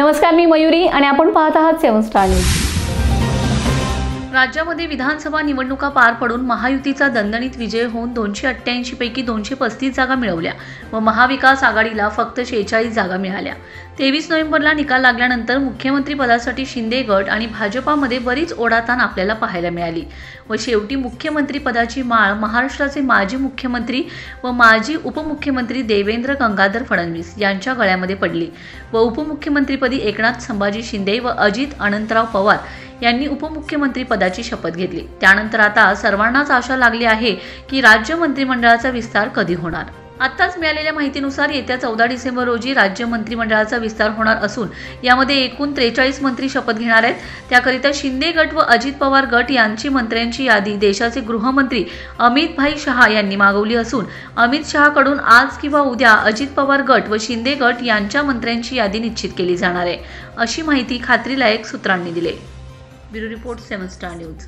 नमस्कार, मी मयुरी आणि आपण पाहत आहात 7 स्टार न्यूज। राज्यामध्ये विधानसभा निवडणुका पार पडून महायुतीचा दणदणीत विजय होऊन 288 पैकी 235 जागा मिळवल्या व महाविकास आघाडीला फक्त 46 जागा मिळाल्या। 23 नोव्हेंबरला निकाल लागल्यानंतर मुख्यमंत्री पदासाठी शिंदे गट आणि भाजपामध्ये बरीच ओढाताण आपल्याला पाहायला मिळाली व शेवटी मुख्यमंत्री पदाची माळ महाराष्ट्राचे माजी मुख्यमंत्री व माजी उपमुख्यमंत्री देवेंद्र गंगाधर फडणवीस यांच्या गळ्यामध्ये पडली व उपमुख्यमंत्रीपदी एकनाथ संभाजी शिंदे व अजित अनंतराव पवार यांनी उपमुख्यमंत्री पदाची शपथ घेतली। त्यानंतर आता सर्वांनाच आशा लागली आहे की राज्य मंत्रिमंडळाचा विस्तार कधी होणार। आत्ताच मिळालेल्या माहितीनुसार येत्या 14 डिसेंबर रोजी राज्य मंत्रिमंडळाचा विस्तार होणार असून यामध्ये एकूण 43 मंत्री शपथ घेणार आहेत। त्याकरिता शिंदे गट व अजित पवार गट यांची मंत्र्यांची यादी देशाचे गृहमंत्री अमित भाई शहा यांनी मागवली असून अमित शहाकडून आज किंवा उद्या अजित पवार गट व शिंदे गट यांच्या मंत्र्यांची यादी निश्चित केली जाणार आहे, अशी माहिती खात्रीलायक सूत्रांनी दिली। Bureau report 7 star news.